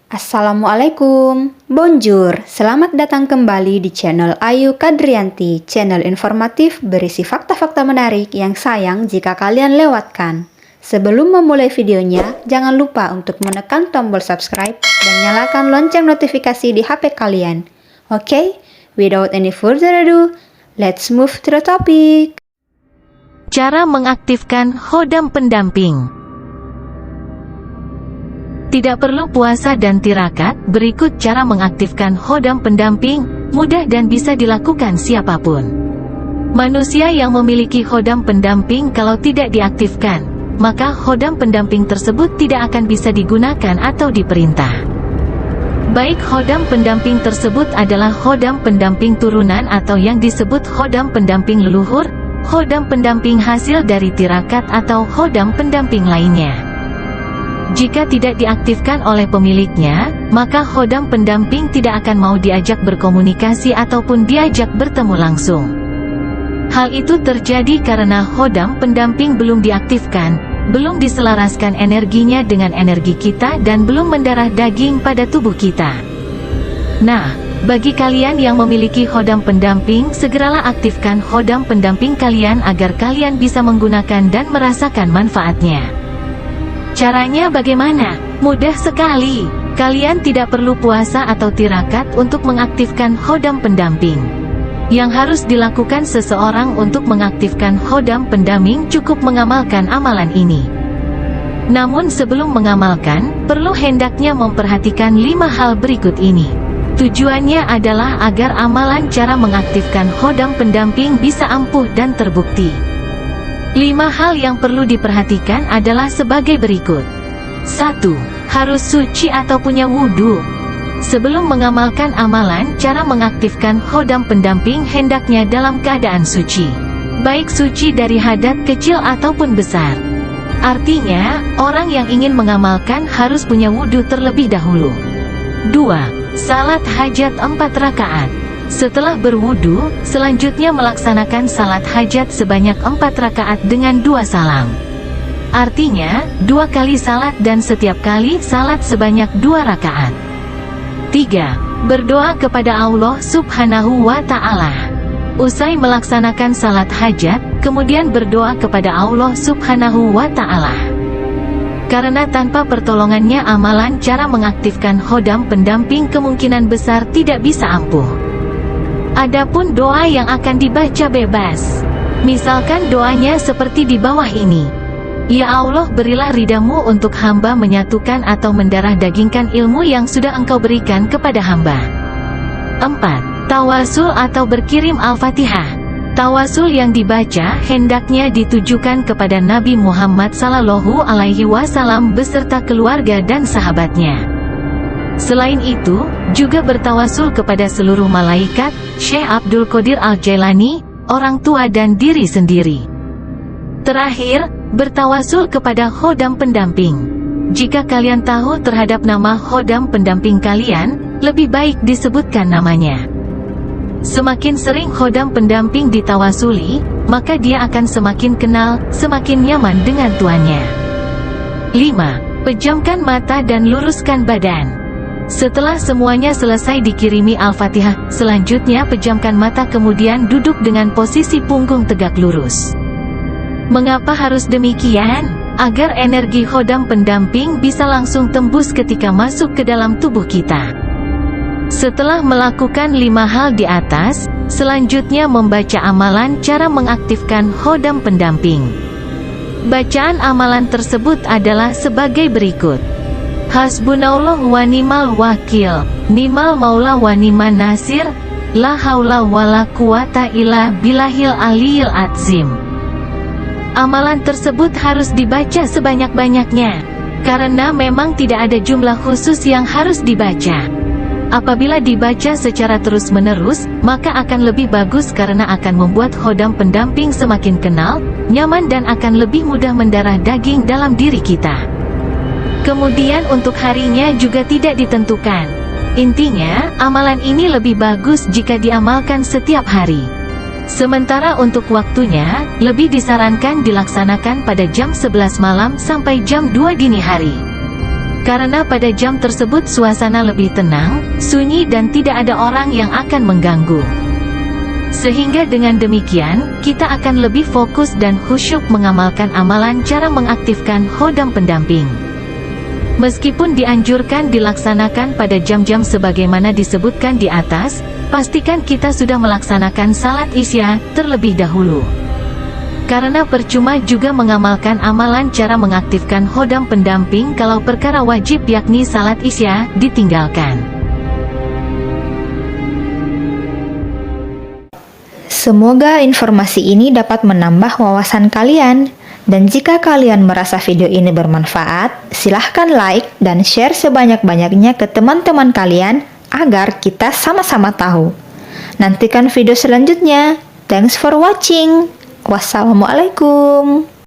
Assalamualaikum, bonjour, selamat datang kembali di channel Ayu Kadrianti, channel informatif berisi fakta-fakta menarik yang sayang jika kalian lewatkan. Sebelum memulai videonya, jangan lupa untuk menekan tombol subscribe dan nyalakan lonceng notifikasi di HP kalian. Oke, without any further ado, let's move to the topic. Cara mengaktifkan khodam pendamping. Tidak perlu puasa dan tirakat, berikut cara mengaktifkan khodam pendamping, mudah dan bisa dilakukan siapapun. Manusia yang memiliki khodam pendamping kalau tidak diaktifkan, maka khodam pendamping tersebut tidak akan bisa digunakan atau diperintah. Baik khodam pendamping tersebut adalah khodam pendamping turunan atau yang disebut khodam pendamping leluhur, khodam pendamping hasil dari tirakat atau khodam pendamping lainnya. Jika tidak diaktifkan oleh pemiliknya, maka khodam pendamping tidak akan mau diajak berkomunikasi ataupun diajak bertemu langsung. Hal itu terjadi karena khodam pendamping belum diaktifkan, belum diselaraskan energinya dengan energi kita dan belum mendarah daging pada tubuh kita. Nah, bagi kalian yang memiliki khodam pendamping, segeralah aktifkan khodam pendamping kalian agar kalian bisa menggunakan dan merasakan manfaatnya. Caranya bagaimana? Mudah sekali. Kalian tidak perlu puasa atau tirakat untuk mengaktifkan khodam pendamping. Yang harus dilakukan seseorang untuk mengaktifkan khodam pendamping cukup mengamalkan amalan ini. Namun sebelum mengamalkan, perlu hendaknya memperhatikan 5 hal berikut ini. Tujuannya adalah agar amalan cara mengaktifkan khodam pendamping bisa ampuh dan terbukti. 5 hal yang perlu diperhatikan adalah sebagai berikut. 1. Harus suci atau punya wudhu. Sebelum mengamalkan amalan, cara mengaktifkan khodam pendamping hendaknya dalam keadaan suci. Baik suci dari hadat kecil ataupun besar. Artinya, orang yang ingin mengamalkan harus punya wudhu terlebih dahulu. 2. Salat hajat 4 rakaat. Setelah berwudu, selanjutnya melaksanakan salat hajat sebanyak 4 rakaat dengan 2 salam. Artinya, 2 kali salat dan setiap kali salat sebanyak 2 rakaat. 3. Berdoa kepada Allah Subhanahu wa Ta'ala. Usai melaksanakan salat hajat, kemudian berdoa kepada Allah Subhanahu wa Ta'ala. Karena tanpa pertolongannya amalan cara mengaktifkan khodam pendamping kemungkinan besar tidak bisa ampuh. Adapun doa yang akan dibaca bebas. Misalkan doanya seperti di bawah ini. Ya Allah, berilah ridamu untuk hamba menyatukan atau mendarah dagingkan ilmu yang sudah engkau berikan kepada hamba. 4. Tawasul atau berkirim Al-Fatihah. Tawasul yang dibaca hendaknya ditujukan kepada Nabi Muhammad SAW beserta keluarga dan sahabatnya. Selain itu, juga bertawasul kepada seluruh malaikat, Syekh Abdul Qadir Al-Jailani, orang tua dan diri sendiri. Terakhir, bertawasul kepada khodam pendamping. Jika kalian tahu terhadap nama khodam pendamping kalian, lebih baik disebutkan namanya. Semakin sering khodam pendamping ditawasuli, maka dia akan semakin kenal, semakin nyaman dengan tuannya. 5. Pejamkan mata dan luruskan badan. Setelah semuanya selesai dikirimi Al-Fatihah, selanjutnya pejamkan mata kemudian duduk dengan posisi punggung tegak lurus. Mengapa harus demikian? Agar energi khodam pendamping bisa langsung tembus ketika masuk ke dalam tubuh kita. Setelah melakukan 5 hal di atas, selanjutnya membaca amalan cara mengaktifkan khodam pendamping. Bacaan amalan tersebut adalah sebagai berikut. Hasbunallah wa ni'mal wakil, ni'mal maula wa ni'man nasir, la haula wala quwata illa billahil aliyil azim. Amalan tersebut harus dibaca sebanyak-banyaknya, karena memang tidak ada jumlah khusus yang harus dibaca. Apabila dibaca secara terus-menerus, maka akan lebih bagus karena akan membuat khodam pendamping semakin kenal, nyaman dan akan lebih mudah mendarah daging dalam diri kita. Kemudian untuk harinya juga tidak ditentukan. Intinya, amalan ini lebih bagus jika diamalkan setiap hari. Sementara untuk waktunya, lebih disarankan dilaksanakan pada jam 11 malam sampai jam 2 dini hari. Karena pada jam tersebut suasana lebih tenang, sunyi dan tidak ada orang yang akan mengganggu. Sehingga dengan demikian, kita akan lebih fokus dan khusyuk mengamalkan amalan cara mengaktifkan khodam pendamping. Meskipun dianjurkan dilaksanakan pada jam-jam sebagaimana disebutkan di atas, pastikan kita sudah melaksanakan salat Isya terlebih dahulu. Karena percuma juga mengamalkan amalan cara mengaktifkan khodam pendamping kalau perkara wajib yakni salat Isya ditinggalkan. Semoga informasi ini dapat menambah wawasan kalian. Dan jika kalian merasa video ini bermanfaat, silahkan like dan share sebanyak-banyaknya ke teman-teman kalian agar kita sama-sama tahu. Nantikan video selanjutnya. Thanks for watching. Wassalamualaikum.